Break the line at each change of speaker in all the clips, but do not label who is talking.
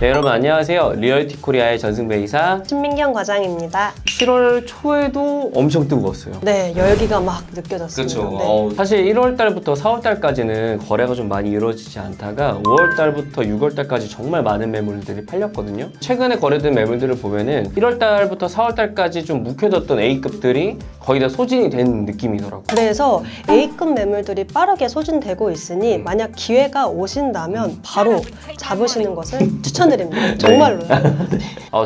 네, 여러분 안녕하세요. 리얼티 코리아의 전승배 이사
신민경 과장입니다.
7월 초에도 엄청 뜨거웠어요.
네, 열기가 막 느껴졌습니다.
그렇죠.
네.
사실 1월 달부터 4월 달까지는 거래가 좀 많이 이루어지지 않다가 5월 달부터 6월 달까지 정말 많은 매물들이 팔렸거든요. 최근에 거래된 매물들을 보면은 1월 달부터 4월 달까지 좀 묵혀뒀던 A급들이 거의 다 소진이 된 느낌이더라고요.
그래서 A급 매물들이 빠르게 소진되고 있으니 만약 기회가 오신다면 바로 잡으시는 것을 추천드립니다. 정말로요.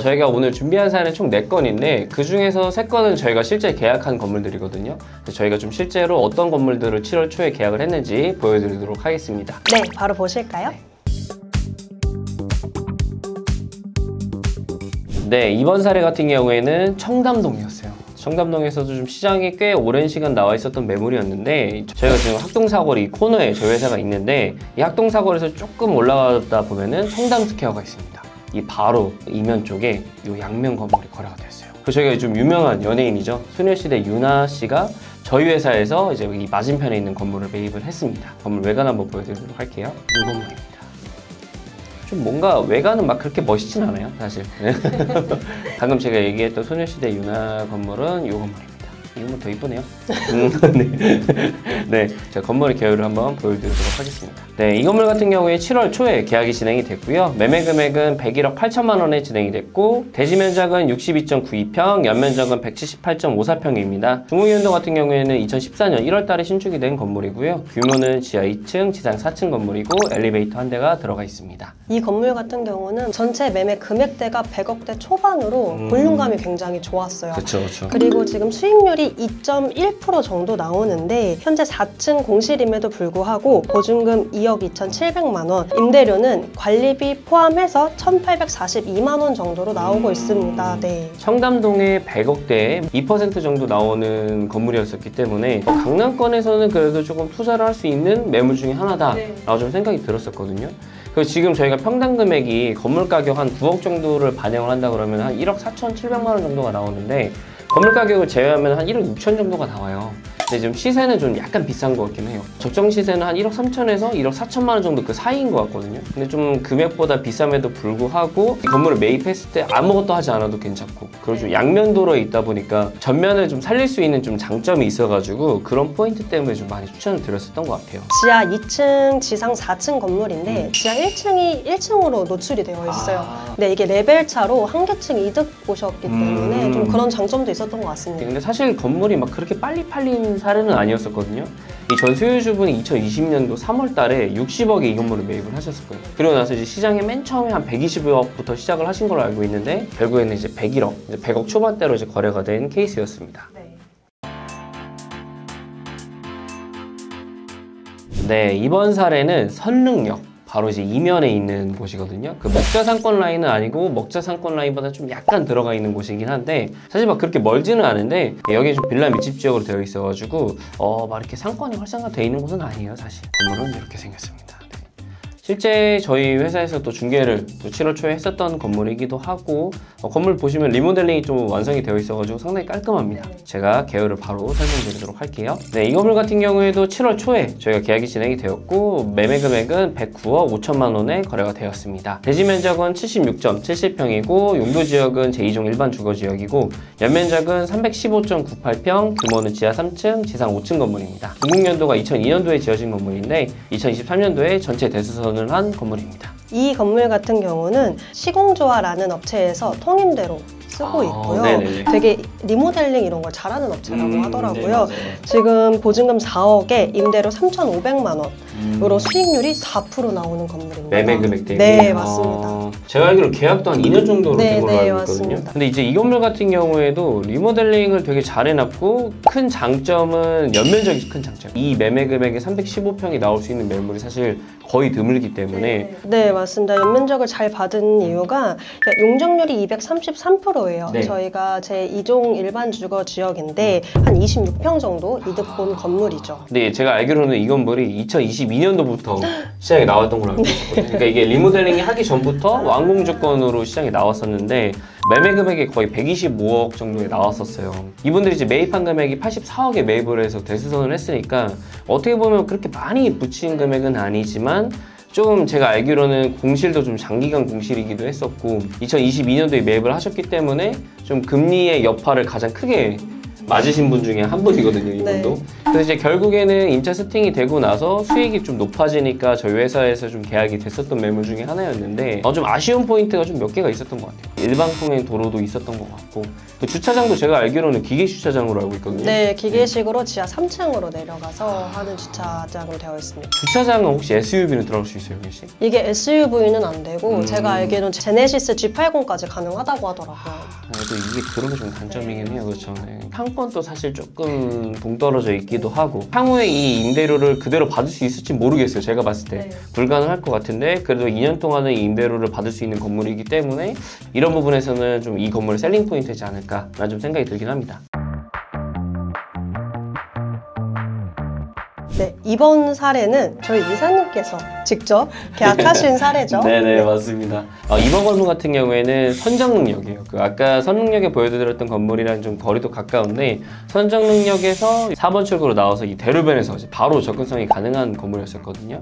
저희가 오늘 준비한 사례는 총 4건인데 그 중에서 3건은 저희가 실제 계약한 건물들이거든요. 그래서 저희가 좀 실제로 어떤 건물들을 7월 초에 계약을 했는지 보여드리도록 하겠습니다.
네, 바로 보실까요?
네, 이번 사례 같은 경우에는 청담동이었어요. 청담동에서도 좀 시장에 꽤 오랜 시간 나와 있었던 매물이었는데 저희가 지금 학동사거리 코너에 저희 회사가 있는데 이 학동사거리에서 조금 올라가다 보면은 청담스퀘어가 있습니다. 이 바로 이면 쪽에 이 양면 건물이 거래가 됐어요. 그리고 저희가 좀 유명한 연예인이죠. 소녀시대 유나 씨가 저희 회사에서 이제 이 맞은편에 있는 건물을 매입을 했습니다. 건물 외관 한번 보여드리도록 할게요. 이 건물입니다. 좀 뭔가 외관은 막 그렇게 멋있진 않아요, 사실. 방금 제가 얘기했던 소녀시대 유나 건물은 이 건물입니다. 이 건물 더 이쁘네요. 네, 제가 건물의 개요를 한번 보여드리도록 하겠습니다. 네, 이 건물 같은 경우에 7월 초에 계약이 진행이 됐고요. 매매 금액은 101억 8천만 원에 진행이 됐고 대지 면적은 62.92평, 연면적은 178.54평입니다. 중국이운동 같은 경우에는 2014년 1월 달에 신축이 된 건물이고요. 규모는 지하 2층, 지상 4층 건물이고 엘리베이터 한 대가 들어가 있습니다.
이 건물 같은 경우는 전체 매매 금액대가 100억대 초반으로 볼륨감이 굉장히 좋았어요.
그렇죠, 그렇죠.
그리고 지금 수익률이 2.1% 정도 나오는데 현재 4층 공실임에도 불구하고 보증금 2억 2,700만 원, 임대료는 관리비 포함해서 1,842만 원 정도로 나오고 있습니다. 네.
청담동에 100억대에 2% 정도 나오는 건물이었기 때문에 강남권에서는 그래도 조금 투자를 할 수 있는 매물 중에 하나다라고 좀 생각이 들었었거든요. 그리고 지금 저희가 평당 금액이 건물 가격 한 9억 정도를 반영을 한다 그러면 한 1억 4,700만 원 정도가 나오는데 건물 가격을 제외하면 한 1억 6천 정도가 나와요. 근데 지금 시세는 좀 약간 비싼 것 같긴 해요. 적정 시세는 한 1억 3천에서 1억 4천만 원 정도 그 사이인 것 같거든요. 근데 좀 금액보다 비쌈에도 불구하고 이 건물을 매입했을 때 아무것도 하지 않아도 괜찮고 그리고 좀 양면도로에 있다 보니까 전면을 좀 살릴 수 있는 좀 장점이 있어가지고 그런 포인트 때문에 좀 많이 추천을 드렸었던 것 같아요.
지하 2층, 지상 4층 건물인데 지하 1층이 1층으로 노출이 되어 있어요. 근데 이게 레벨차로 한 개층 이득 보셨기 때문에 좀 그런 장점도 있었던 것 같습니다.
근데 사실 건물이 막 그렇게 빨리 팔린 사례는 아니었었거든요. 이 전 수요주분이 2020년도 3월 달에 60억에 이 건물을 매입을 하셨을 거예요. 그리고 나서 이제 시장에 맨 처음에 한 120억부터 시작을 하신 걸로 알고 있는데 결국에는 이제 101억, 이제 100억 초반대로 이제 거래가 된 케이스였습니다. 네, 이번 사례는 선릉역. 바로 이제 이면에 있는 곳이거든요. 그 먹자상권 라인은 아니고 먹자상권 라인보다 좀 약간 들어가 있는 곳이긴 한데 사실 막 그렇게 멀지는 않은데 여기 좀 빌라 밀집 지역으로 되어 있어가지고 막 이렇게 상권이 활성화되어 있는 곳은 아니에요. 사실 건물은 이렇게 생겼습니다. 실제 저희 회사에서 또 중개를 또 7월 초에 했었던 건물이기도 하고 건물 보시면 리모델링이 좀 완성이 되어 있어가지고 상당히 깔끔합니다. 제가 개요를 바로 설명드리도록 할게요. 네, 이 건물 같은 경우에도 7월 초에 저희가 계약이 진행이 되었고 매매 금액은 109억 5천만 원에 거래가 되었습니다. 대지 면적은 76.70평이고 용도 지역은 제2종 일반 주거 지역이고 연면적은 315.98평, 규모는 지하 3층, 지상 5층 건물입니다. 공급연도가 2002년도에 지어진 건물인데 2023년도에 전체 대수선을 한 건물입니다.
이 건물 같은 경우는 시공조화라는 업체에서 통임대로 쓰고 있고요. 되게 리모델링 이런 걸 잘하는 업체라고 하더라고요.
네,
지금 보증금 4억에 임대료 3,500만 원으로 수익률이 4% 나오는 건물입니다.
매매 금액 대비?
네, 맞습니다.
제가 알기로 계약도 한 2년 정도로 된 걸로 알고 있거든요.
맞습니다.
근데 이제 이 건물 같은 경우에도 리모델링을 되게 잘 해놨고 큰 장점은 연면적이 큰 장점. 이 매매 금액에 315평이 나올 수 있는 매물이 사실 거의 드물기 때문에
네, 맞습니다. 연면적을 잘 받은 이유가 용적률이 233%예요.
네.
저희가 제2종 일반 주거 지역인데 한 26평 정도 이득 본 건물이죠.
근데 제가 알기로는 이 건물이 2022년도부터 시장에 나왔던 걸로 알고 있었거든요. 그러니까 이게 리모델링이 하기 전부터 완공 조건으로 시장에 나왔었는데 매매 금액이 거의 125억 정도에 나왔었어요. 이분들이 이제 매입한 금액이 84억에 매입을 해서 대수선을 했으니까 어떻게 보면 그렇게 많이 붙인 금액은 아니지만 좀 제가 알기로는 공실도 좀 장기간 공실이기도 했었고 2022년도에 매입을 하셨기 때문에 좀 금리의 여파를 가장 크게 맞으신 분 중에 한 분이거든요, 이분도.
네.
그래서 이제 결국에는 임차 세팅이 되고 나서 수익이 좀 높아지니까 저희 회사에서 좀 계약이 됐었던 매물 중에 하나였는데 좀 아쉬운 포인트가 좀 몇 개가 있었던 것 같아요. 일방통행 도로도 있었던 것 같고 그 주차장도 제가 알기로는 기계 주차장으로 알고 있거든요.
네, 기계식으로 지하 3층으로 내려가서 하는 주차장으로 되어 있습니다.
주차장은 혹시 SUV는 들어갈 수 있어요, 혹시?
이게 SUV는 안 되고 제가 알기로는 제네시스 G80까지 가능하다고 하더라고요.
그래도 이게 그런 게 좀 단점이긴 해요, 그렇죠? 네. 상권도 사실 조금 동떨어져 있기도 하고 향후에 이 임대료를 그대로 받을 수 있을지 모르겠어요, 제가 봤을 때.
네.
불가능할 것 같은데 그래도 2년 동안은 이 임대료를 받을 수 있는 건물이기 때문에 이런 부분에서는 좀 이 건물의 셀링 포인트이지 않을까라는 좀 생각이 들긴 합니다.
네, 이번 사례는 저희 이사님께서 직접 계약하신 사례죠.
네네, 맞습니다. 이번 건물 같은 경우에는 선정능력이에요. 아까 선능력에 보여드렸던 건물이랑 좀 거리도 가까운데 선정능력에서 4번 출구로 나와서 이 대로변에서 바로 접근성이 가능한 건물이었었거든요.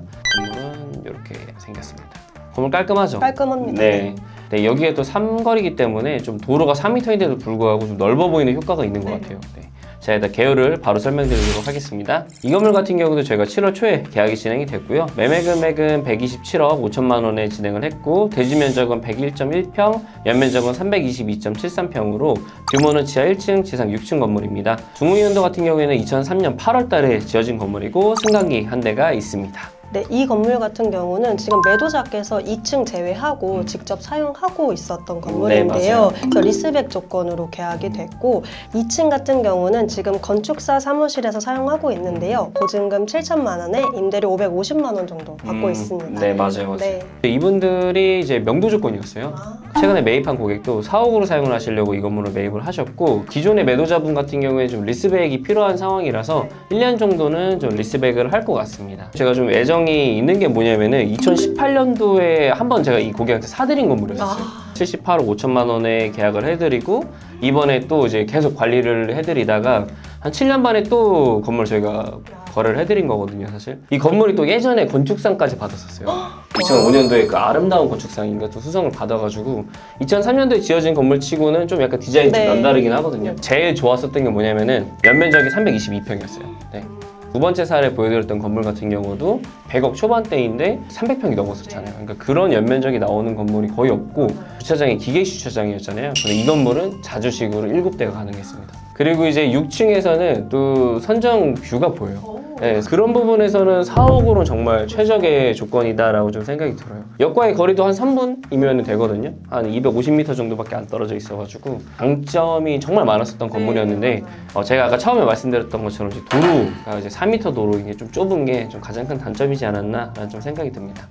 건물은 이렇게 생겼습니다. 건물 깔끔하죠?
깔끔합니다.
네. 네, 여기에 또 삼거리이기 때문에 좀 도로가 4m인데도 불구하고 좀 넓어 보이는 효과가 있는 것 같아요. 네. 자, 일단 개요를 바로 설명드리도록 하겠습니다. 이 건물 같은 경우도 저희가 7월 초에 계약이 진행이 됐고요. 매매 금액은 127억 5천만 원에 진행을 했고 대지 면적은 101.1평, 연면적은 322.73평으로 규모는 지하 1층, 지상 6층 건물입니다. 중흥연도 같은 경우에는 2003년 8월 달에 지어진 건물이고 승강기 한 대가 있습니다.
네, 이 건물 같은 경우는 지금 매도자께서 2층 제외하고 직접 사용하고 있었던 건물인데요. 그래서 리스백 조건으로 계약이 됐고 2층 같은 경우는 지금 건축사 사무실에서 사용하고 있는데요. 보증금 7천만 원에 임대료 550만 원 정도 받고 있습니다.
네, 맞아요.
네.
이분들이 이제 명도 조건이었어요. 최근에 매입한 고객도 사옥으로 사용을 하시려고 이 건물을 매입을 하셨고 기존의 매도자분 같은 경우에 좀 리스백이 필요한 상황이라서 1년 정도는 좀 리스백을 할 것 같습니다. 제가 좀 애정이 있는 게 뭐냐면은 2018년도에 한번 제가 이 고객한테 사드린 건물이었어요. 78억 5천만 원에 계약을 해드리고 이번에 또 이제 계속 관리를 해드리다가 한 7년 반에 또 건물 저희가 거래를 해드린 거거든요, 사실. 이 건물이 또 예전에 건축상까지 받았었어요. 2005년도에 그 아름다운 건축상인가 또 수상을 받아가지고 2003년도에 지어진 건물 치고는 좀 약간 디자인이 좀 남다르긴 하거든요. 제일 좋았었던 게 뭐냐면은 연면적이 322평이었어요. 네. 두 번째 사례 보여드렸던 건물 같은 경우도 100억 초반대인데 300평이 넘었었잖아요. 그러니까 그런 연면적이 나오는 건물이 거의 없고 주차장이 기계 주차장이었잖아요. 근데 이 건물은 자주식으로 7대가 가능했습니다. 그리고 이제 6층에서는 또 선정 뷰가 보여요. 네, 그런 부분에서는 4억으로는 정말 최적의 조건이다라고 좀 생각이 들어요. 역과의 거리도 한 3분이면 되거든요. 한 250m 정도밖에 안 떨어져 있어가지고 장점이 정말 많았었던 건물이었는데 제가 아까 처음에 말씀드렸던 것처럼 이제 도로가 이제 4m 도로 이게 좀 좁은 게 좀 가장 큰 단점이지 않았나라는 좀 생각이 듭니다.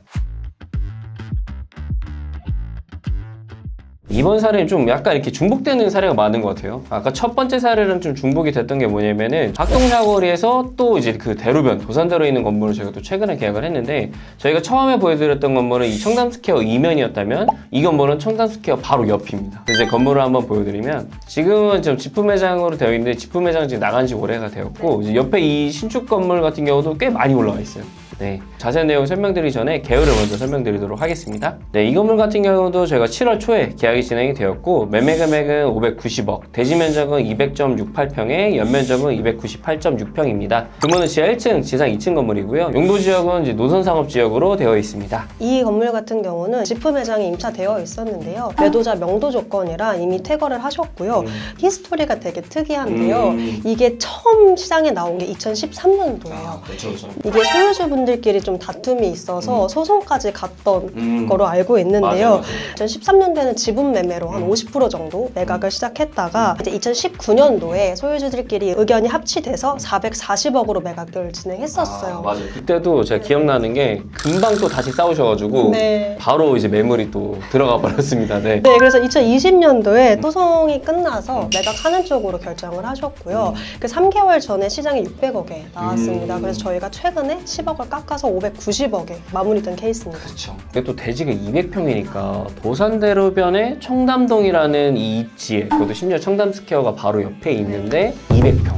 이번 사례는 좀 약간 이렇게 중복되는 사례가 많은 것 같아요. 아까 첫 번째 사례는 좀 중복이 됐던 게 뭐냐면은 학동사거리에서 또 이제 그 대로변, 도산대로에 있는 건물을 저희가 또 최근에 계약을 했는데 저희가 처음에 보여드렸던 건물은 이 청담스퀘어 이면이었다면 이 건물은 청담스퀘어 바로 옆입니다. 이제 건물을 한번 보여드리면 지금은 좀 지품 매장으로 되어 있는데 지품 매장은 지금 나간 지 오래가 되었고 이제 옆에 이 신축 건물 같은 경우도 꽤 많이 올라와 있어요. 네, 자세한 내용 설명드리기 전에 개요를 먼저 설명드리도록 하겠습니다. 네, 이 건물 같은 경우도 저희가 7월 초에 계약이 진행이 되었고 매매 금액은 590억, 대지 면적은 200.68평에 연면적은 298.6평입니다. 규모는 지하 1층, 지상 2층 건물이고요. 용도 지역은 이제 노선상업 지역으로 되어 있습니다.
이 건물 같은 경우는 지프 매장이 임차되어 있었는데요. 매도자 명도 조건이라 이미 퇴거를 하셨고요. 히스토리가 되게 특이한데요. 이게 처음 시장에 나온 게 2013년도예요.
그렇죠.
이게 소유주분들끼리 좀 다툼이 있어서 소송까지 갔던 거로 알고 있는데요.
맞아.
2013년도에는 지분 매매로 한 50% 정도 매각을 시작했다가 이제 2019년도에 소유주들끼리 의견이 합치돼서 440억으로 매각을 진행했었어요.
맞아요. 그때도 제가 기억나는 게 금방 또 다시 싸우셔가지고
네.
바로 이제 매물이 또 들어가 버렸습니다. 네.
네, 그래서 2020년도에 소송이 끝나서 매각하는 쪽으로 결정을 하셨고요. 그 3개월 전에 시장에 600억에 나왔습니다. 그래서 저희가 최근에 10억을 깎아서 590억에 마무리된 케이스입니다.
그렇죠. 이게 또 대지가 200평이니까 도산대로변에 청담동이라는 이 입지에 그것도 심지어 청담스퀘어가 바로 옆에 있는데 200평.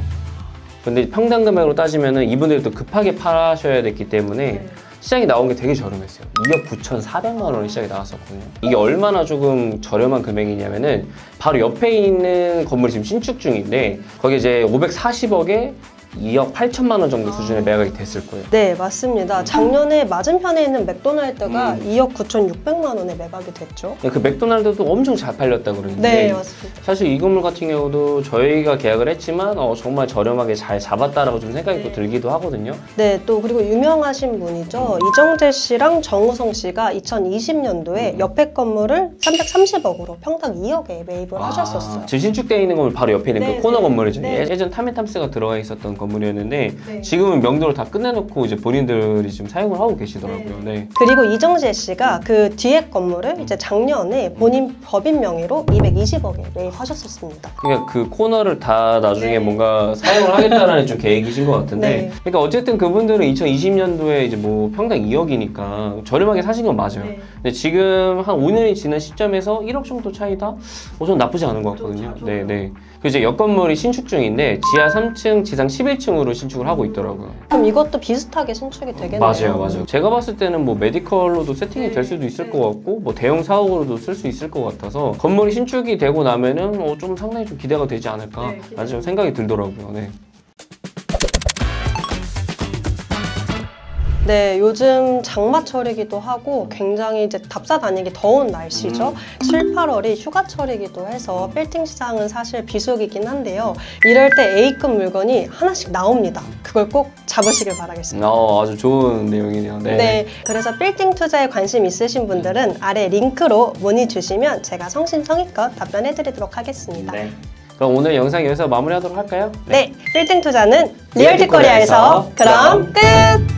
근데 평당 금액으로 따지면은 이분들이 또 급하게 팔아셔야 됐기 때문에 시장이 나온 게 되게 저렴했어요. 2억 9,400만 원에 시장이 나왔었거든요. 이게 얼마나 조금 저렴한 금액이냐면은 바로 옆에 있는 건물이 지금 신축 중인데 거기 이제 540억에 2억 8천만 원 정도 수준의 매각이 됐을 거예요.
네, 맞습니다. 작년에 맞은편에 있는 맥도날드가 2억 9,600만 원에 매각이 됐죠.
그 맥도날드도 엄청 잘 팔렸다 그러는데
네, 맞습니다.
사실 이 건물 같은 경우도 저희가 계약을 했지만 정말 저렴하게 잘 잡았다라고 좀 생각이 또 들기도 하거든요.
네, 또 그리고 유명하신 분이죠. 이정재 씨랑 정우성 씨가 2020년도에 옆에 건물을 330억으로 평당 2억에 매입을 하셨었어요.
지금 신축되어 있는 건물 바로 옆에 있는
네,
그 코너
네.
건물이죠.
네.
예전 타멘탐스가 들어가 있었던 건물이었는데
네.
지금은 명도를 다 끝내놓고 이제 본인들이 지금 사용을 하고 계시더라고요. 네.
그리고 이정재 씨가 그 뒤에 건물을 이제 작년에 본인 법인 명의로 220억에 매입하셨었습니다.
그러니까 그 코너를 다 나중에
네.
뭔가 사용을 하겠다라는 좀 계획이신 것 같은데
네.
그러니까 어쨌든 그분들은 2020년도에 이제 뭐 평당 2억이니까 저렴하게 사신 건 맞아요.
네.
근데 지금 한 5년이 지난 시점에서 1억 정도 차이다? 저는 나쁘지 않은 것 같거든요. 네네. 그 이제 옆 건물이 신축 중인데 지하 3층, 지상 11층으로 신축을 하고 있더라고요.
그럼 이것도 비슷하게 신축이 되겠네요.
맞아요. 제가 봤을 때는 뭐 메디컬로도 세팅이 될 수도 있을 것 같고 뭐 대형 사옥으로도 쓸 수 있을 것 같아서 건물이 신축이 되고 나면은 좀 상당히 좀 기대가 되지 않을까 라는 좀 생각이 들더라고요. 네.
네, 요즘 장마철이기도 하고 굉장히 이제 답사 다니기 더운 날씨죠. 7, 8월이 휴가철이기도 해서 빌딩 시장은 사실 비수기긴 한데요. 이럴 때 A급 물건이 하나씩 나옵니다. 그걸 꼭 잡으시길 바라겠습니다.
아주 좋은 내용이네요. 네.
네, 그래서 빌딩 투자에 관심 있으신 분들은 아래 링크로 문의 주시면 제가 성심성의껏 답변해 드리도록 하겠습니다.
네. 그럼 오늘 영상 여기서 마무리하도록 할까요?
네, 빌딩 투자는 리얼티코리아에서 그럼 끝!